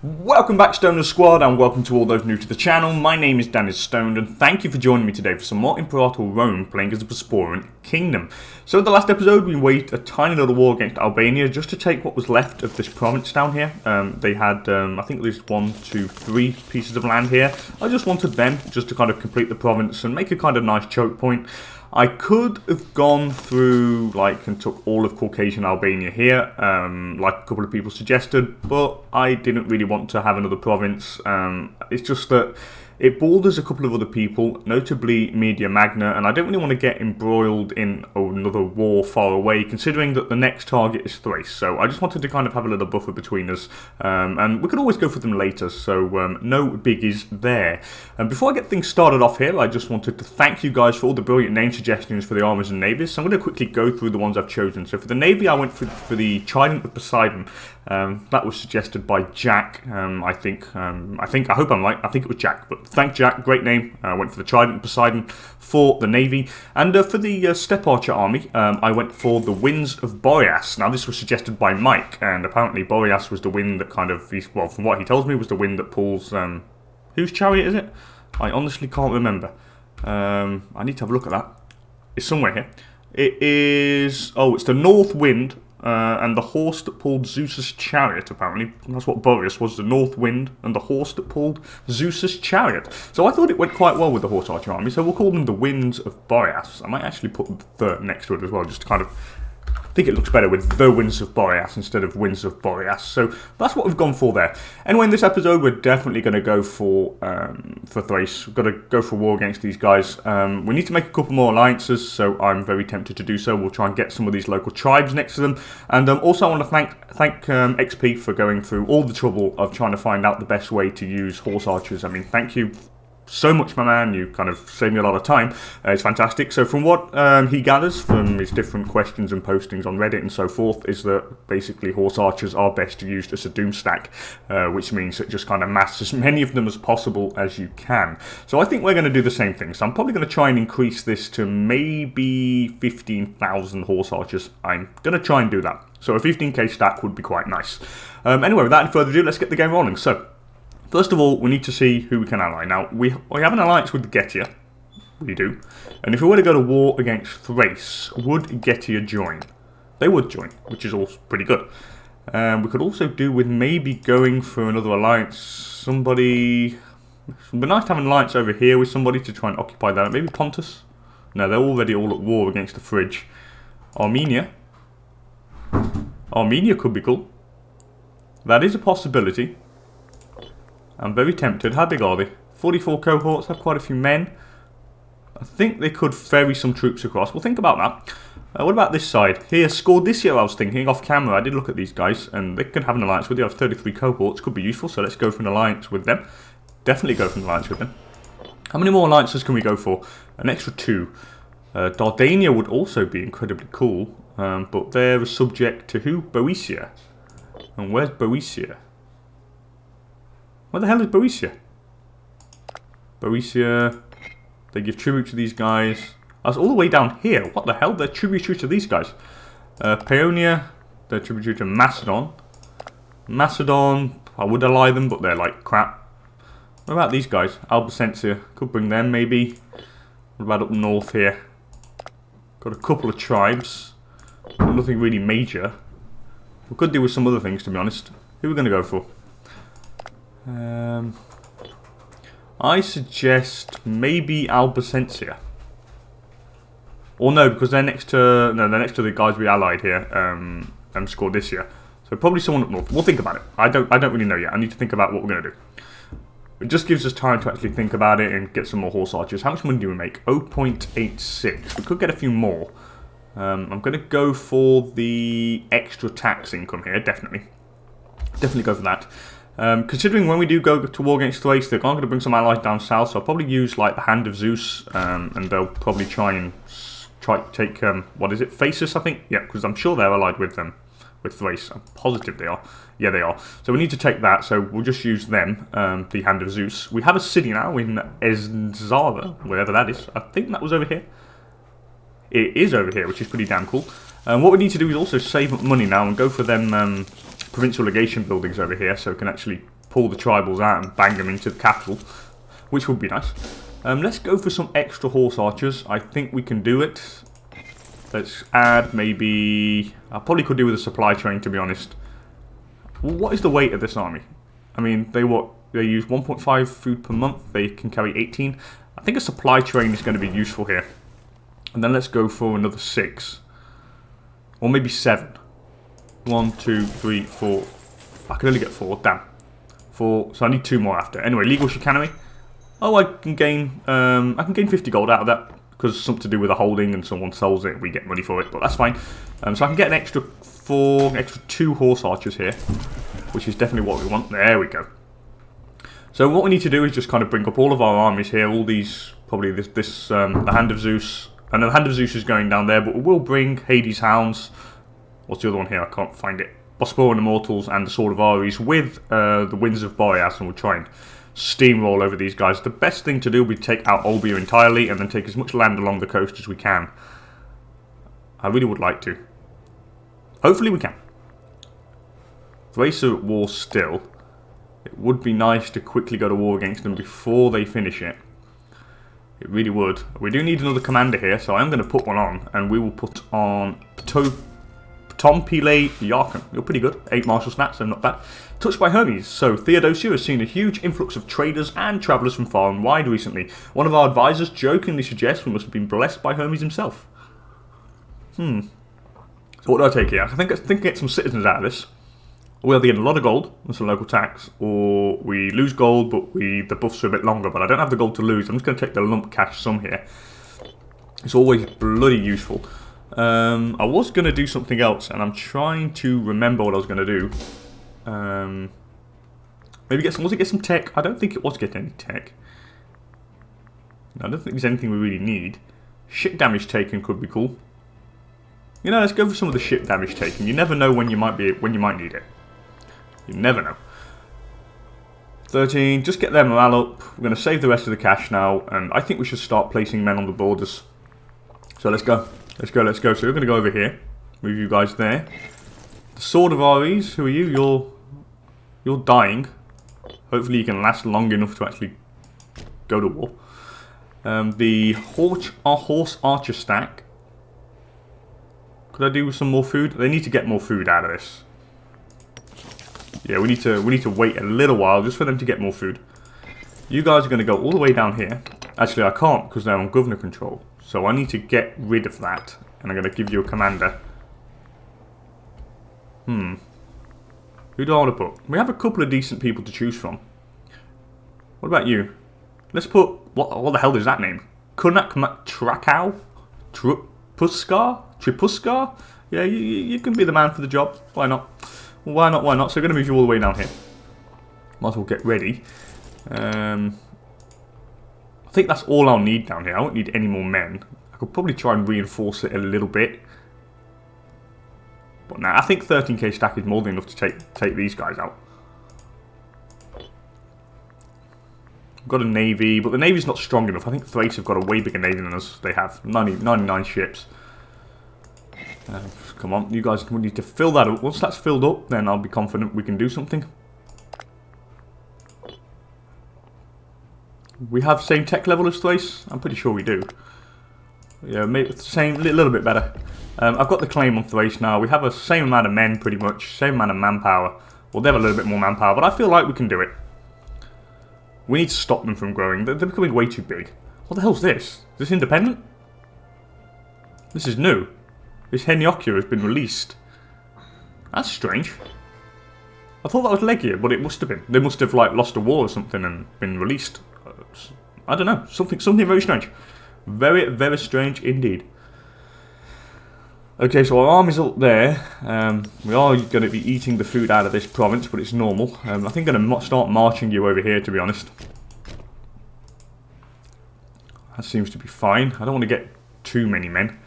Welcome back, Stoner Squad, and welcome to all those new to the channel. My name is DanIsStoned, and thank you for joining me today for some more Imperator Rome playing as the Bosporan Kingdom. So in the last episode, we waged a tiny little war against Albania just to take what was left of this province down here. They had, I think at least 1, 2, 3 pieces of land here. I just wanted them just to kind of complete the province and make a kind of nice choke point. I could have gone through, and took all of Caucasian Albania here, like a couple of people suggested, but I didn't really want to have another province. It's just that it borders a couple of other people, notably Media Magna, and I don't really want to get embroiled in another war far away, considering that the next target is Thrace. So I just wanted to kind of have a little buffer between us, and we could always go for them later, so no biggies there. And before I get things started off here, I just wanted to thank you guys for all the brilliant name suggestions for the armors and navies. So I'm going to quickly go through the ones I've chosen. So for the navy, I went for the Trident of Poseidon. That was suggested by Jack. I hope I'm right. I think it was Jack, but thank Jack. Great name. I went for the Trident of Poseidon for the navy, and for the Steppe Archer army, I went for the Winds of Boreas. Now this was suggested by Mike, and apparently Boreas was the wind that kind of, well, from what he tells me, was the wind that pulls. Whose chariot is it? I honestly can't remember. I need to have a look at that. It's somewhere here. It is. Oh, it's the North Wind. And the horse that pulled Zeus's chariot, apparently. That's what Boreas was, the north wind, and the horse that pulled Zeus's chariot. So I thought it went quite well with the horse archer army, so we'll call them the Winds of Boreas. I might actually put the next to it as well, just to kind of... I think it looks better with the Winds of Boreas instead of Winds of Boreas. So that's what we've gone for there. Anyway, in this episode, we're definitely going to go for Thrace. We've got to go for war against these guys. We need to make a couple more alliances, so I'm very tempted to do so. We'll try and get some of these local tribes next to them. And also, I want to thank XP for going through all the trouble of trying to find out the best way to use horse archers. I mean, thank you so much, my man. You kind of saved me a lot of time. It's fantastic. So from what he gathers from his different questions and postings on Reddit and so forth, is that basically horse archers are best used as a doom stack, which means that just kind of mass as many of them as possible as you can. So I think we're going to do the same thing. So I'm probably going to try and increase this to maybe 15,000 horse archers. I'm going to try and do that. So a 15k stack would be quite nice. Anyway, without any further ado, let's get the game rolling. So first of all, we need to see who we can ally. Now, we have an alliance with Getia. We do. And if we were to go to war against Thrace, would Getia join? They would join, which is also pretty good. We could also do with maybe going for another alliance. Somebody... It would be nice to have an alliance over here with somebody to try and occupy that. Maybe Pontus? No, they're already all at war against the Fridge. Armenia? Armenia could be cool. That is a possibility. I'm very tempted. How big are they? 44 cohorts, have quite a few men. I think they could ferry some troops across. We'll think about that. What about this side? Here, scored this year, I was thinking. Off camera, I did look at these guys, and they could have an alliance with you. I have 33 cohorts, could be useful, so let's go for an alliance with them. Definitely go for an alliance with them. How many more alliances can we go for? An extra 2. Dardania would also be incredibly cool, but they're subject to who? Boeotia. And where's Boeotia? Where the hell is Boeotia? Boeotia, they give tribute to these guys. That's all the way down here. What the hell? They're tributary to these guys. Paeonia, they're tributary to Macedon. Macedon, I would ally them, but they're like crap. What about these guys? Albicentia, could bring them maybe. What about up north here? Got a couple of tribes, but nothing really major. We could do with some other things, to be honest. Who are we going to go for? I suggest maybe Albicentia. Or no, because they're next to the guys we allied here. Scored this year. So probably someone up north. We'll think about it. I don't really know yet. I need to think about what we're going to do. It just gives us time to actually think about it and get some more horse archers. How much money do we make? 0.86. We could get a few more. I'm going to go for the extra tax income here. Definitely go for that. Considering when we do go to war against Thrace, they're going to bring some allies down south, so I'll probably use like the Hand of Zeus, and they'll probably try to take what is it, Phasis, I think? Yeah, because I'm sure they're allied with Thrace. I'm positive they are. Yeah, they are. So we need to take that, so we'll just use them, the Hand of Zeus. We have a city now in Ezara, wherever that is. I think that was over here. It is over here, which is pretty damn cool. What we need to do is also save up money now and go for them provincial legation buildings over here, so we can actually pull the tribals out and bang them into the capital, which would be nice. Let's go for some extra horse archers. I think we can do it. Let's add maybe... I probably could do with a supply train, to be honest. What is the weight of this army? I mean, they use 1.5 food per month. They can carry 18. I think a supply train is going to be useful here. And then let's go for another 6. Or maybe 7. 1, 2, 3, 4. I can only get 4. Damn. 4. So I need 2 more after. Anyway, legal chicanery. Oh, I can gain 50 gold out of that. Because it's something to do with a holding and someone sells it. We get money for it. But that's fine. So I can get an extra 2 horse archers here. Which is definitely what we want. There we go. So what we need to do is just kind of bring up all of our armies here. All these, probably the Hand of Zeus. And the Hand of Zeus is going down there, but we will bring Hades' Hounds. What's the other one here? I can't find it. Bosporan Immortals and the Sword of Ares with the Winds of Boreas, and we'll try and steamroll over these guys. The best thing to do would be take out Olbia entirely and then take as much land along the coast as we can. I really would like to. Hopefully we can. Thrace are at war still. It would be nice to quickly go to war against them before they finish it. It really would. We do need another commander here, so I'm going to put one on, and we will put on Ptompile Yarkon. You're pretty good. 8 martial stats, so not bad. Touched by Hermes. So Theodosia has seen a huge influx of traders and travellers from far and wide recently. One of our advisors jokingly suggests we must have been blessed by Hermes himself. So what do I take here? I think I get some citizens out of this. We either get a lot of gold, and some local tax, or we lose gold, but the buffs are a bit longer, but I don't have the gold to lose. I'm just going to take the lump cash sum here. It's always bloody useful. I was going to do something else, and I'm trying to remember what I was going to do. Maybe was it get some tech? I don't think it was get any tech. No, I don't think there's anything we really need. Ship damage taken could be cool. You know, let's go for some of the ship damage taken. You never know when you might need it. You never know. 13, just get their morale up. We're going to save the rest of the cash now, and I think we should start placing men on the borders. So let's go. Let's go. So we're going to go over here. Move you guys there. The Sword of Ares, who are you? You're dying. Hopefully you can last long enough to actually go to war. The horse archer stack. Could I do with some more food? They need to get more food out of this. Yeah, we need to wait a little while just for them to get more food. You guys are going to go all the way down here. Actually, I can't because they're on governor control. So I need to get rid of that. And I'm going to give you a commander. Who do I want to put? We have a couple of decent people to choose from. What about you? Let's put... What the hell is that name? Kunak Trakau? Tripuskar? Yeah, you can be the man for the job. Why not? Why not? So we're going to move you all the way down here. Might as well get ready. I think that's all I'll need down here. I won't need any more men. I could probably try and reinforce it a little bit. But now, I think 13k stack is more than enough to take these guys out. We've got a navy, but the navy's not strong enough. I think Thrace have got a way bigger navy than us. They have 99 ships. Come on, you guys need to fill that up. Once that's filled up, then I'll be confident we can do something. We have same tech level as Thrace? I'm pretty sure we do. Yeah, maybe same, little bit better. I've got the claim on Thrace now. We have the same amount of men, pretty much. Same amount of manpower. Well, they have a little bit more manpower, but I feel like we can do it. We need to stop them from growing. They're becoming way too big. What the hell's this? Is this independent? This is new. This Heniokia has been released. That's strange. I thought that was Legia, but it must have been. They must have like lost a war or something and been released. I don't know. Something very strange. Very, very strange indeed. Okay, so our army's up there. We are going to be eating the food out of this province, but it's normal. I think I'm going to start marching you over here, to be honest. That seems to be fine. I don't want to get too many men.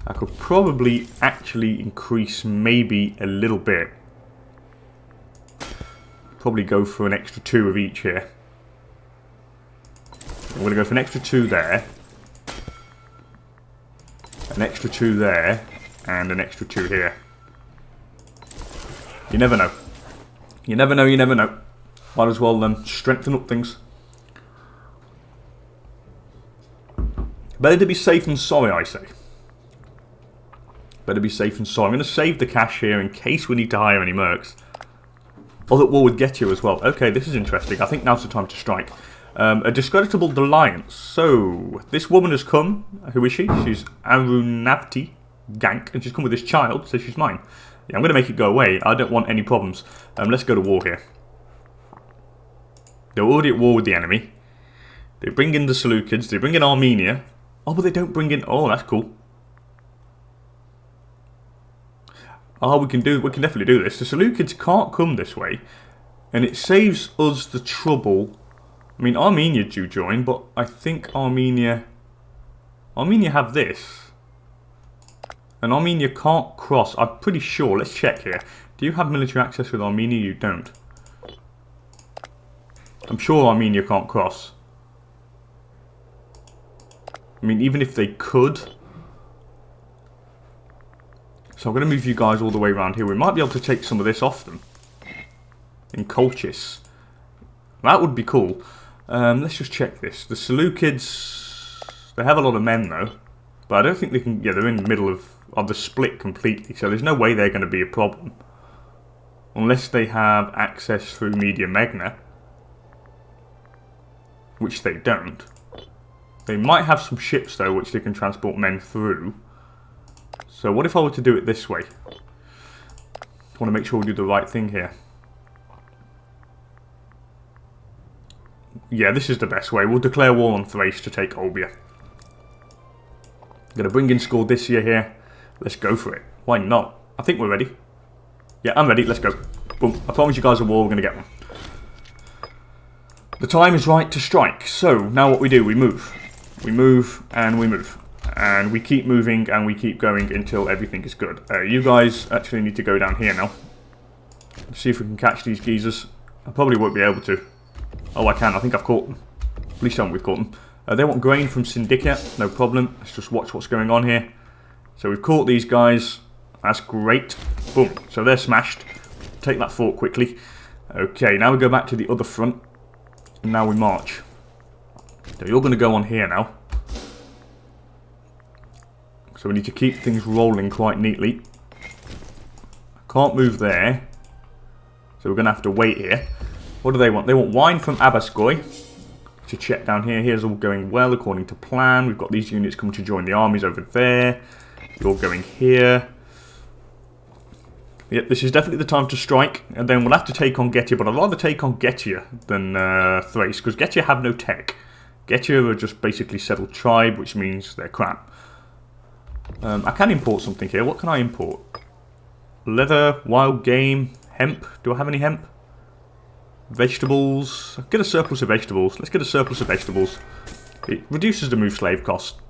I could probably actually increase maybe a little bit. Probably go for an extra 2 of each here. I'm going to go for an extra 2 there. An extra 2 there. And an extra 2 here. You never know. You never know. Might as well strengthen up things. Better to be safe than sorry, I say. Better be safe than sorry. I'm going to save the cash here in case we need to hire any mercs. Or that war would get you as well. Okay, this is interesting. I think now's the time to strike. A discreditable alliance. So, this woman has come. Who is she? She's Arunavti Gank. And she's come with this child, so she's mine. Yeah, I'm going to make it go away. I don't want any problems. Let's go to war here. They're already at war with the enemy. They bring in the Seleucids. They bring in Armenia. Oh, but they don't bring in... Oh, that's cool. Oh, we can definitely do this. The Seleucids can't come this way. And it saves us the trouble. I mean, Armenia do join, but I think Armenia have this. And Armenia can't cross. I'm pretty sure. Let's check here. Do you have military access with Armenia? You don't. I'm sure Armenia can't cross. I mean, even if they could. So I'm going to move you guys all the way around here. We might be able to take some of this off them. In Colchis. That would be cool. Let's just check this. The Seleucids, they have a lot of men though. But I don't think they can... Yeah, they're in the middle of the split completely. So there's no way they're going to be a problem. Unless they have access through Media Magna. Which they don't. They might have some ships though, which they can transport men through. So what if I were to do it this way? I want to make sure we do the right thing here. Yeah, this is the best way. We'll declare war on Thrace to take Olbia. Gonna bring in Scordissia here. Let's go for it. Why not? I think we're ready. Yeah, I'm ready. Let's go. Boom. I promise you guys a war. We're gonna get one. The time is right to strike. So now what we do, we move. We move and we move. And we keep moving and we keep going until everything is good. You guys actually need to go down here now. See if we can catch these geezers. I probably won't be able to. Oh, I can. I think I've caught them. Please tell me we've caught them. They want grain from Syndicate. No problem. Let's just watch what's going on here. So we've caught these guys. That's great. Boom. So they're smashed. Take that fort quickly. Okay, now we go back to the other front. And now we march. So you're going to go on here now. So we need to keep things rolling quite neatly. Can't move there. So we're going to have to wait here. What do they want? They want wine from Abaskoy. To check down here. Here's all going well according to plan. We've got these units coming to join the armies over there. You're going here. Yep, this is definitely the time to strike. And then we'll have to take on Getia. But I'd rather take on Getia than Thrace. Because Getia have no tech. Getia are just basically settled tribe. Which means they're crap. I can import something here. What can I import? Leather, wild game, hemp. Do I have any hemp? Vegetables. Get a surplus of vegetables. Let's get a surplus of vegetables. It reduces the move slave cost.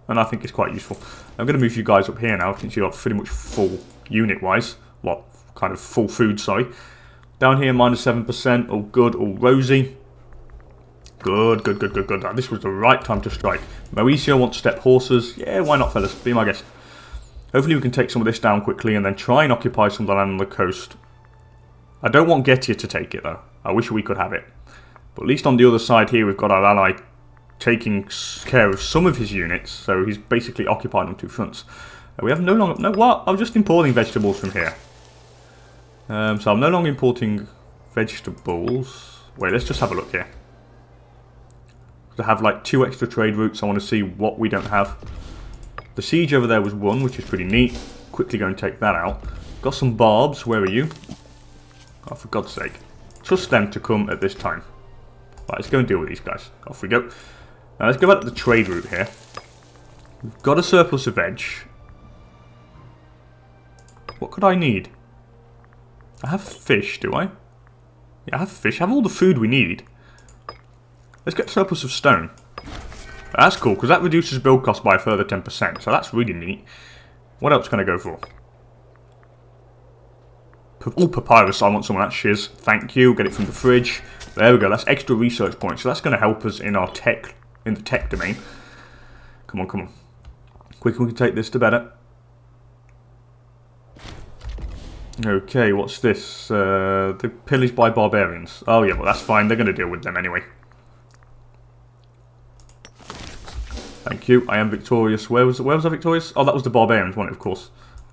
And I think it's quite useful. I'm going to move you guys up here now since you're pretty much full unit-wise. What? Kind of full food, sorry. Down here, minus 7%. All good, all rosy. Good, good, good, good, good. This was the right time to strike. Mauricio wants step horses. Yeah, why not, fellas? Be my guest. Hopefully we can take some of this down quickly and then try and occupy some of the land on the coast. I don't want Getia to take it, though. I wish we could have it. But at least on the other side here, we've got our ally taking care of some of his units. So he's basically occupied on two fronts. We have no longer... No, what? I'm just importing vegetables from here. So I'm no longer importing vegetables. Wait, let's just have a look here. I have like 2 extra trade routes. I want to see what we don't have. The siege over there was 1, which is pretty neat. Quickly go and take that out. Got some barbs. Where are you? Oh, for God's sake. Trust them to come at this time. Right, let's go and deal with these guys. Off we go. Now let's go back to the trade route here. We've got a surplus of veg. What could I need? I have fish, do I? Yeah, I have fish. I have all the food we need. Let's get surplus of stone. That's cool, because that reduces build cost by a further 10%. So that's really neat. What else can I go for? Oh, papyrus. I want some of that shiz. Thank you. Get it from the fridge. There we go. That's extra research points. So that's going to help us in our tech, in the tech domain. Come on, come on. Quicker we can take this, the better. Okay, what's this? The pillaged by barbarians. Oh yeah, well that's fine. They're going to deal with them anyway. Thank you. I am victorious. Where was I victorious? Oh, that was the barbarians, wasn't it? Of course.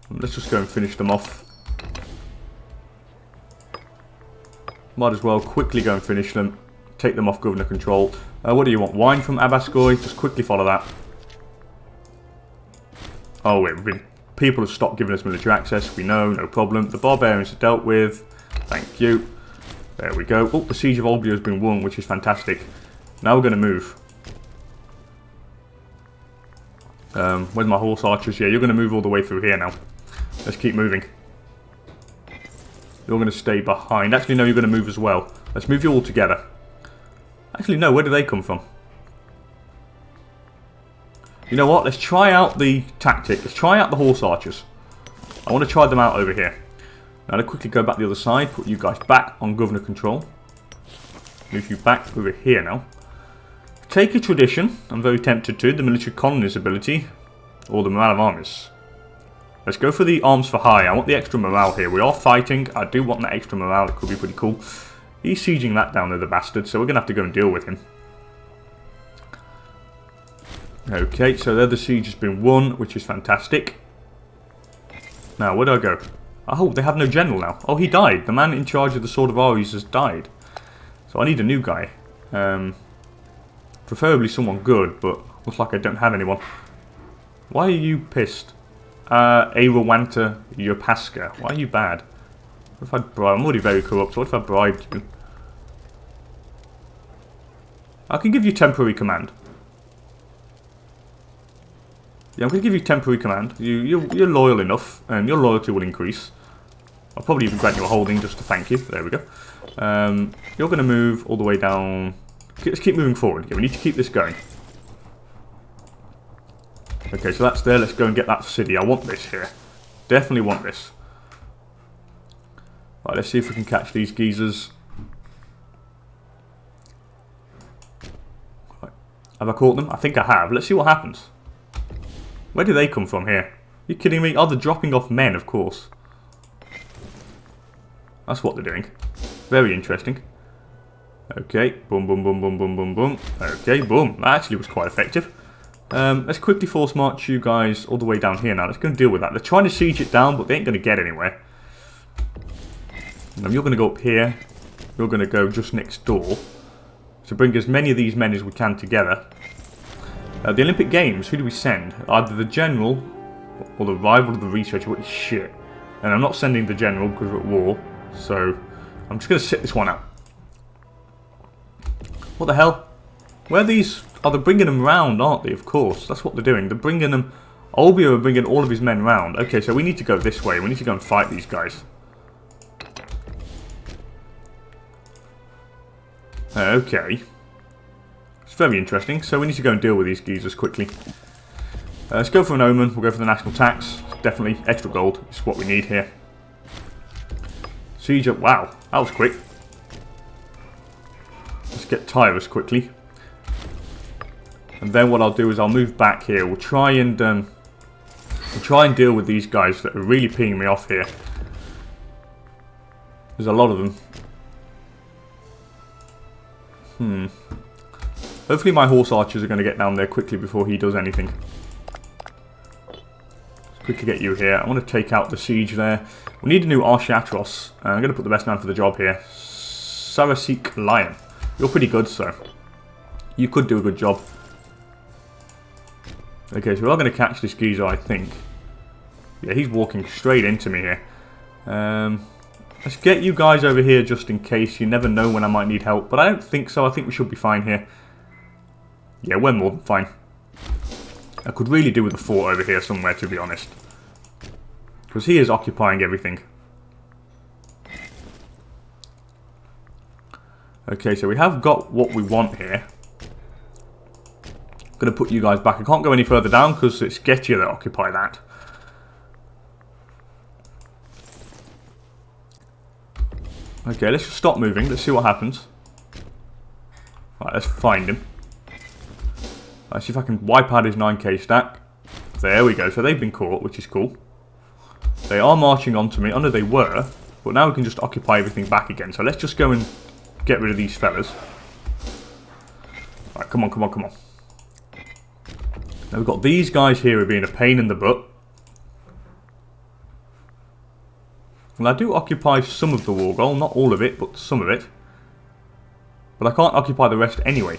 Let's just go and finish them off. Might as well quickly go and finish them. Take them off governor control. What do you want? Wine from Abaskoy? Just quickly follow that. Oh wait, people have stopped giving us military access. We know, no problem. The barbarians are dealt with. Thank you. There we go. Oh, the siege of Olbia has been won, which is fantastic. Now we're going to move. Where's my horse archers? Yeah, you're going to move all the way through here now. Let's keep moving. You're going to stay behind. Actually, no, you're going to move as well. Let's move you all together. Actually, no, where do they come from? You know what? Let's try out the tactic. Let's try out the horse archers. I want to try them out over here. Now, let's quickly go back the other side. Put you guys back on governor control. Move you back over here now. Take a tradition. I'm very tempted to. The military colonies ability. Or the morale of armies. Let's go for the arms for hire. I want the extra morale here. We are fighting. I do want that extra morale. It could be pretty cool. He's sieging that down there, the bastard. So we're going to have to go and deal with him. Okay, so there the siege has been won, which is fantastic. Now, where do I go? Oh, they have no general now. Oh, he died. The man in charge of the Sword of Ares has died. So I need a new guy. Preferably someone good, but looks like I don't have anyone. Why are you pissed? Arawanta Yopaska. Why are you bad? What if I bribe? I'm already very corrupt, so what if I bribed you? I can give you temporary command. Yeah, I'm going to give you temporary command. You're loyal enough, and your loyalty will increase. I'll probably even grant you a holding just to thank you. There we go. You're going to move all the way down. Let's keep moving forward. Yeah, we need to keep this going. Okay, so that's there. Let's go and get that city. I want this here. Definitely want this. Right, let's see if we can catch these geezers. Right. Have I caught them? I think I have. Let's see what happens. Where do they come from here? You kidding me? Oh, they're dropping off men, of course. That's what they're doing. Very interesting. Okay, boom, boom, boom, boom, boom, boom, boom. Okay, boom. That actually was quite effective. Let's quickly force march you guys all the way down here now. Let's go and deal with that. They're trying to siege it down, but they ain't going to get anywhere. Now, you're going to go up here. You're going to go just next door. To bring as many of these men as we can together. The Olympic Games, who do we send? Either the General or the rival of the researcher, which is shit. And I'm not sending the General because we're at war. So, I'm just going to sit this one out. What the hell? Where are these? Oh, they're bringing them round, aren't they? Of course. That's what they're doing. They're bringing them... Olbia are bringing all of his men round. Okay, so we need to go this way. We need to go and fight these guys. Okay. It's very interesting. So we need to go and deal with these geezers quickly. Let's go for an omen. We'll go for the national tax. Definitely extra gold. It's what we need here. Siege up. Wow, that was quick. Let's get Tyrus quickly. And then what I'll do is I'll move back here. We'll try and deal with these guys that are really peeing me off here. There's a lot of them. Hopefully my horse archers are going to get down there quickly before he does anything. Let's quickly get you here. I want to take out the siege there. We need a new Archiatros. I'm going to put the best man for the job here. Sarasik Lion. You're pretty good, so you could do a good job. Okay, so we are going to catch this geezer, I think. Yeah, he's walking straight into me here. Let's get you guys over here just in case. You never know when I might need help. But I don't think so. I think we should be fine here. Yeah, we're more than fine. I could really do with a fort over here somewhere, to be honest. Because he is occupying everything. Okay, so we have got what we want here. I'm going to put you guys back. I can't go any further down because it's Getia that occupy that. Okay, let's just stop moving. Let's see what happens. Right, let's find him. Let's see if I can wipe out his 9k stack. There we go. So they've been caught, which is cool. They are marching onto me. I know they were, but now we can just occupy everything back again. So let's just go and get rid of these fellas. Right, come on, come on, come on. Now we've got these guys here who are being a pain in the butt. Well, I do occupy some of the war goal, not all of it, but some of it. But I can't occupy the rest anyway.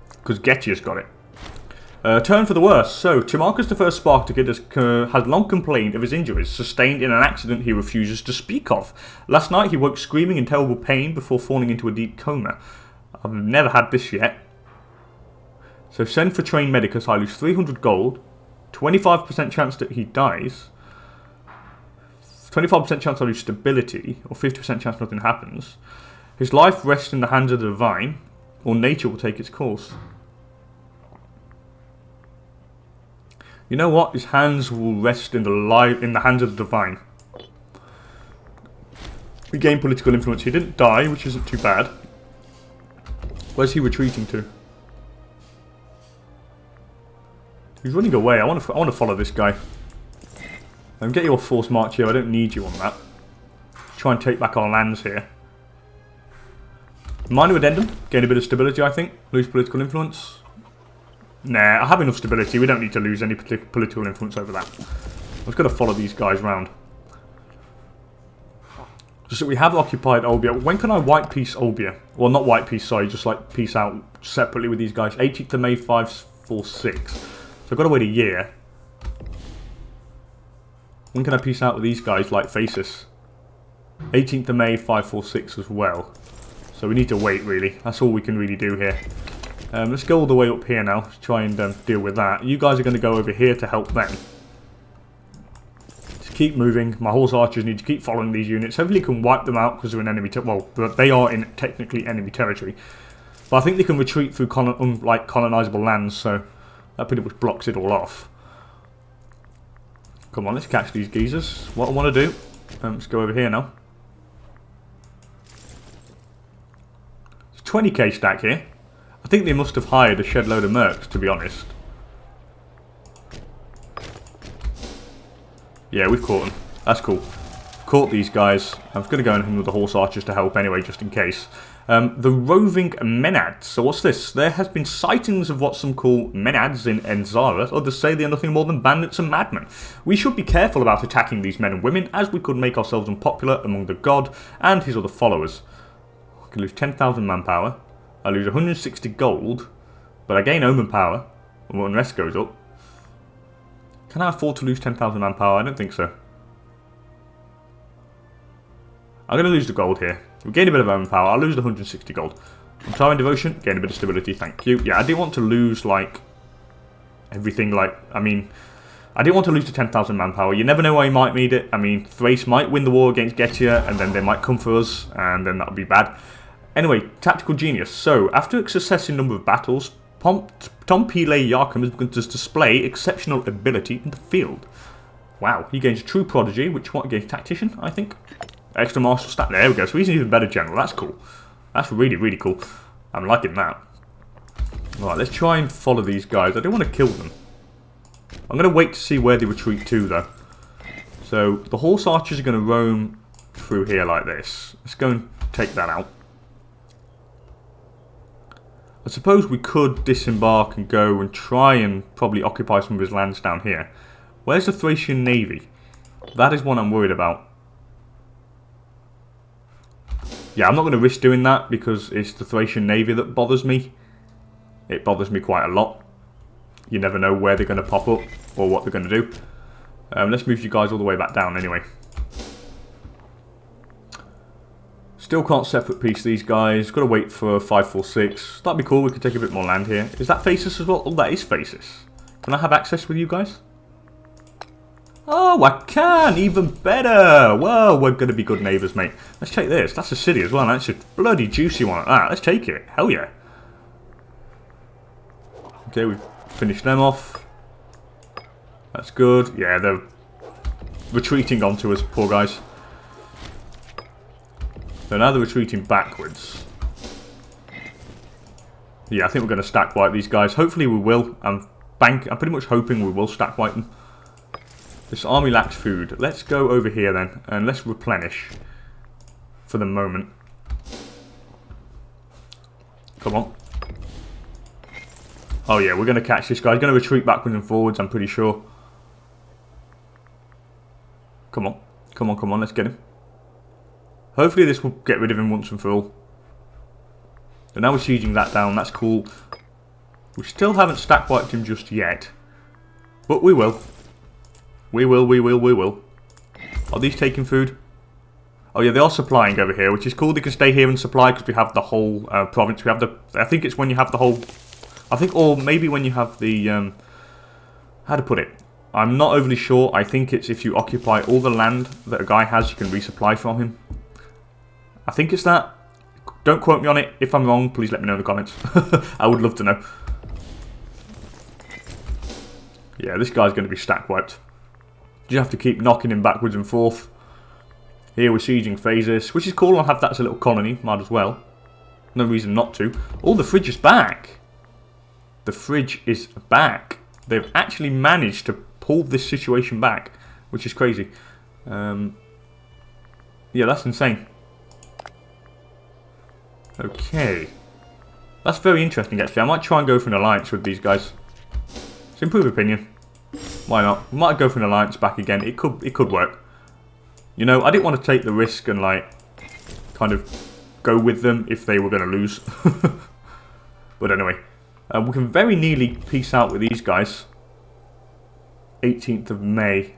Because Getia's got it. Turn for the worse. So, Timarchus I Spartacus has long complained of his injuries, sustained in an accident he refuses to speak of. Last night he woke screaming in terrible pain before falling into a deep coma. I've never had this yet. So send for trained medicus. I lose 300 gold. 25% chance that he dies. 25% chance I lose stability, or 50% chance nothing happens. His life rests in the hands of the divine, or nature will take its course. You know what? His hands will rest in the hands of the divine. We gain political influence. He didn't die, which isn't too bad. Where's he retreating to? He's running away. I want to follow this guy. Get your force march here. I don't need you on that. Try and take back our lands here. Minor addendum. Gain a bit of stability, I think. Lose political influence. Nah, I have enough stability. We don't need to lose any political influence over that. I'm just going to follow these guys round. So we have occupied Olbia. When can I white peace Olbia? Well, not white peace, sorry. Just like peace out separately with these guys. 18th of May 546. So I've got to wait a year. When can I peace out with these guys like Phasis? 18th of May 546 as well. So we need to wait, really. That's all we can really do here. Let's go all the way up here now to try and deal with that. You guys are going to go over here to help them. Just keep moving. My horse archers need to keep following these units. Hopefully can wipe them out because they're in enemy well, they are in technically enemy territory. But I think they can retreat through colonizable lands, so that pretty much blocks it all off. Come on, let's catch these geezers. What I want to do, let's go over here now. It's 20k stack here. I think they must have hired a shed load of mercs, to be honest. Yeah, we've caught them. That's cool. Caught these guys. I was going to go in with the horse archers to help anyway, just in case. The roving Menads. So what's this? There has been sightings of what some call Menads in Enzara. Others say they are nothing more than bandits and madmen. We should be careful about attacking these men and women, as we could make ourselves unpopular among the god and his other followers. I can lose 10,000 manpower. I lose 160 gold, but I gain omen power when unrest goes up. Can I afford to lose 10,000 manpower? I don't think so. I'm going to lose the gold here. We gain a bit of omen power. I'll lose the 160 gold. Untiring devotion, gain a bit of stability. Thank you. Yeah, I didn't want to lose like everything. I didn't want to lose the 10,000 manpower. You never know why you might need it. I mean, Thrace might win the war against Getia, and then they might come for us, and then that would be bad. Anyway, tactical genius. So, after a successive number of battles, Tom Pile Yarkham has begun to display exceptional ability in the field. Wow, he gains a true prodigy, which what gains tactician, I think. Extra martial stat. There we go. So he's an even better general. That's cool. That's really, really cool. I'm liking that. Right, let's try and follow these guys. I don't want to kill them. I'm going to wait to see where they retreat to, though. So the horse archers are going to roam through here like this. Let's go and take that out. I suppose we could disembark and go and try and probably occupy some of his lands down here. Where's the Thracian navy? That is one I'm worried about. Yeah, I'm not going to risk doing that because it's the Thracian navy that bothers me. It bothers me quite a lot. You never know where they're going to pop up or what they're going to do. Let's move you guys all the way back down anyway. Still can't separate piece these guys. Got to wait for 546. That'd be cool. We could take a bit more land here. Is that Phasis as well? Oh, that is Phasis. Can I have access with you guys? Oh, I can! Even better! Whoa, we're going to be good neighbours, mate. Let's take this. That's a city as well. That's a bloody juicy one like that. Let's take it. Hell yeah. Okay, we've finished them off. That's good. Yeah, they're retreating onto us, poor guys. So now they're retreating backwards. Yeah, I think we're going to stack wipe these guys. Hopefully we will. I'm pretty much hoping we will stack wipe them. This army lacks food. Let's go over here then, and let's replenish for the moment. Come on. Oh yeah, we're going to catch this guy. He's going to retreat backwards and forwards, I'm pretty sure. Come on. Come on, come on, let's get him. Hopefully this will get rid of him once and for all. So now we're sieging that down, that's cool. We still haven't stack wiped him just yet. But we will. We will. Are these taking food? Oh yeah, they are supplying over here, which is cool. They can stay here and supply because we have the whole province. We have the. I think it's when you have the whole. I think, or maybe when you have the. How to put it? I'm not overly sure. I think it's if you occupy all the land that a guy has, you can resupply from him. I think it's that. Don't quote me on it. If I'm wrong, please let me know in the comments. I would love to know. Yeah, this guy's going to be stack wiped. You have to keep knocking him backwards and forth. Here we're sieging phases, which is cool. I'll have that as a little colony. Might as well. No reason not to. Oh, the fridge is back. The fridge is back. They've actually managed to pull this situation back, which is crazy. Yeah, that's insane. Okay. That's very interesting, actually. I might try and go for an alliance with these guys. It's improve opinion. Why not? We might go for an alliance back again. It could work. You know, I didn't want to take the risk and, like, kind of go with them if they were going to lose. But anyway, we can very nearly peace out with these guys. 18th of May.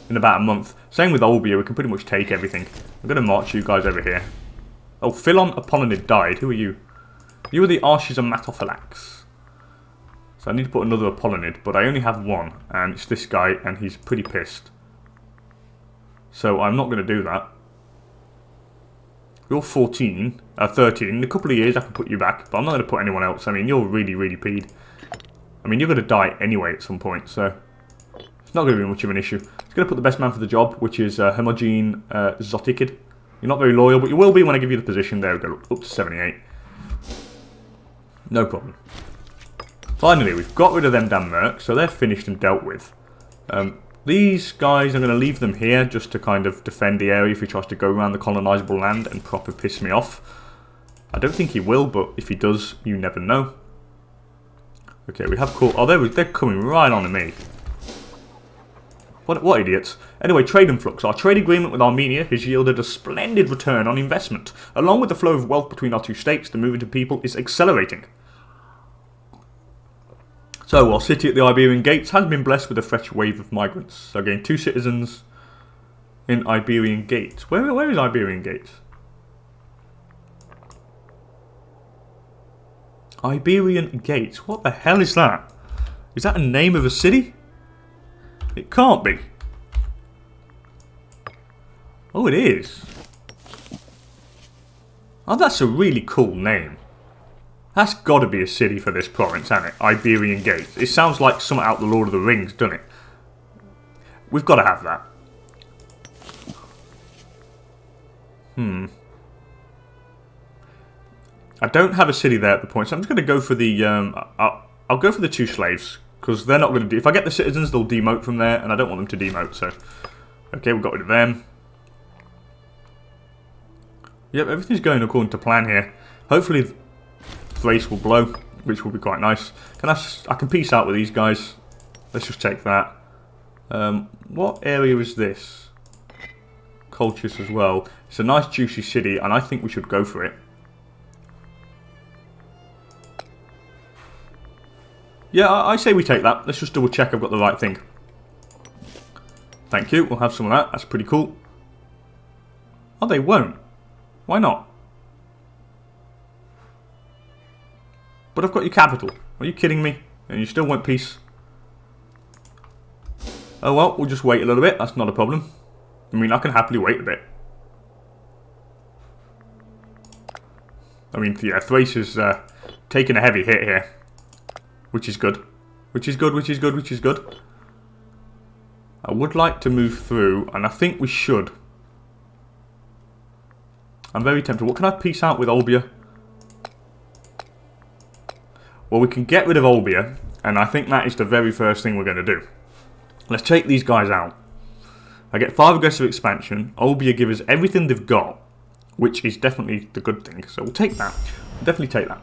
In about a month. Same with Olbia, we can pretty much take everything. I'm going to march you guys over here. Oh, Philon Apollonid died. Who are you? You are the Arches of Matophylax. So I need to put another Apollonid, but I only have one. And it's this guy, and he's pretty pissed. So I'm not going to do that. You're 13. In a couple of years I can put you back, but I'm not going to put anyone else. I mean, you're really, really peed. I mean, you're going to die anyway at some point, so it's not going to be much of an issue. It's going to put the best man for the job, which is Hermogene Zotikid. You're not very loyal, but you will be when I give you the position. There we go, up to 78. No problem. Finally, we've got rid of them damn mercs, so they're finished and dealt with. These guys, I'm going to leave them here just to kind of defend the area if he tries to go around the colonisable land and proper piss me off. I don't think he will, but if he does, you never know. Okay, we have caught... Oh, they're coming right on to me. What idiots. Anyway, trade influx. Our trade agreement with Armenia has yielded a splendid return on investment. Along with the flow of wealth between our two states, the movement of people is accelerating. So, our city at the Iberian Gates has been blessed with a fresh wave of migrants. So again, 2 citizens in Iberian Gates. Where is Iberian Gates? Iberian Gates. What the hell is that? Is that a name of a city? It can't be. Oh, it is. Oh, that's a really cool name. That's got to be a city for this province, hasn't it? Iberian Gates. It sounds like something out of the Lord of the Rings, doesn't it? We've got to have that. I don't have a city there at the point, so I'm just going to go for the... I'll go for the 2 slaves, because they're not going to... If I get the citizens, they'll demote from there, and I don't want them to demote, so... Okay, we've got rid of them. Yep, everything's going according to plan here. Hopefully... Thrace will blow, which will be quite nice. I can peace out with these guys. Let's just take that. What area is this? Colchis as well. It's a nice juicy city, and I think we should go for it. Yeah, I say we take that. Let's just double check I've got the right thing. Thank you, we'll have some of that. That's pretty cool. Oh, they won't. Why not? But I've got your capital. Are you kidding me? And you still want peace? Oh well, we'll just wait a little bit. That's not a problem. I mean, I can happily wait a bit. I mean, yeah, Thrace is taking a heavy hit here. Which is good. Which is good. I would like to move through, and I think we should. I'm very tempted. What can I peace out with Olbia? Well, we can get rid of Olbia, and I think that is the very first thing we're going to do. Let's take these guys out. I get 5 aggressive expansion. Olbia give us everything they've got, which is definitely the good thing. So we'll take that. We'll definitely take that.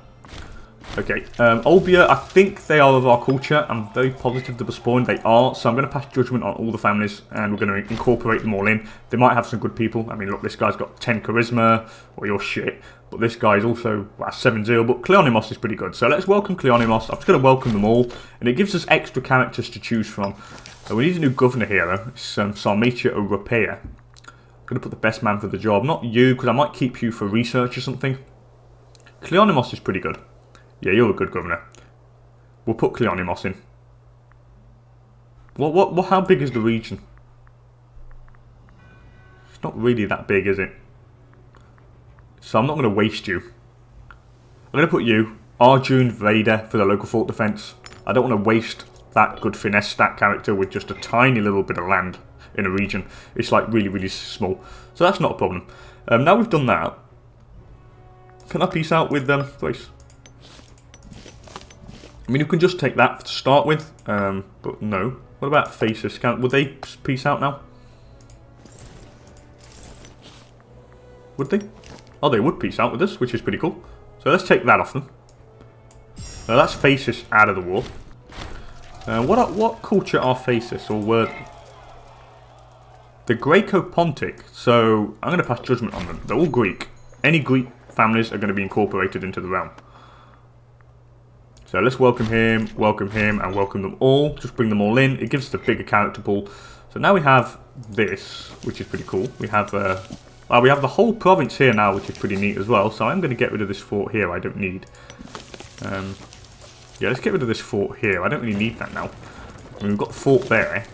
Okay, Olbia, I think they are of our culture. I'm very positive the Bosporan, they are. So I'm going to pass judgment on all the families and we're going to incorporate them all in. They might have some good people. I mean, look, this guy's got 10 charisma, or your shit. But this guy's also 7-0, but Cleonimos is pretty good. So let's welcome Cleonimos. I'm just going to welcome them all. And it gives us extra characters to choose from. We need a new governor here, though. It's Sarmatia Europea. I'm going to put the best man for the job. Not you, because I might keep you for research or something. Cleonimos is pretty good. Yeah, you're a good governor. We'll put Cleonimos in. How big is the region? It's not really that big, is it? So I'm not going to waste you. I'm going to put you, Arjun Vader, for the local fort defense. I don't want to waste that good finesse stat character with just a tiny little bit of land in a region. It's like really, really small. So that's not a problem. Now we've done that, can I peace out with them, please? I mean, you can just take that to start with, but no. What about Faces? Would they peace out now? Would they? Oh, they would peace out with us, which is pretty cool. So let's take that off them. That's Faces out of the war. What culture are Faces, or were the Greco-Pontic? So I'm going to pass judgment on them. They're all Greek. Any Greek families are going to be incorporated into the realm. So let's welcome him, and welcome them all. Just bring them all in. It gives us a bigger character pool. So now we have this, which is pretty cool. We have the whole province here now, which is pretty neat as well. So I'm going to get rid of this fort here. I don't need. Yeah, let's get rid of this fort here. I don't really need that now. I mean, we've got the fort there,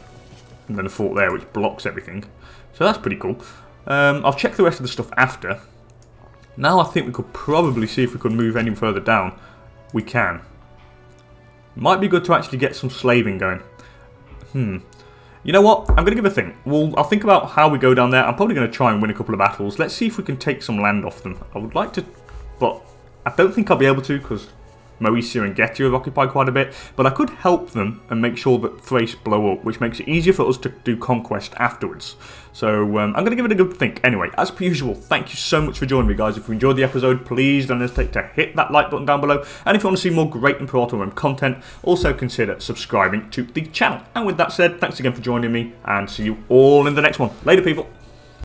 and then a fort there, which blocks everything. So that's pretty cool. I'll check the rest of the stuff after. Now I think we could probably see if we could move any further down. We can. Might be good to actually get some slaving going. You know what? I'm going to give a think. I'll think about how we go down there. I'm probably going to try and win a couple of battles. Let's see if we can take some land off them. I would like to, but I don't think I'll be able to because Moesia and Getty have occupied quite a bit, but I could help them and make sure that Thrace blow up, which makes it easier for us to do conquest afterwards. So I'm going to give it a good think. Anyway, as per usual, thank you so much for joining me, guys. If you enjoyed the episode, please don't hesitate to hit that like button down below. And if you want to see more great Imperator Rome content, also consider subscribing to the channel. And with that said, thanks again for joining me, and see you all in the next one. Later, people.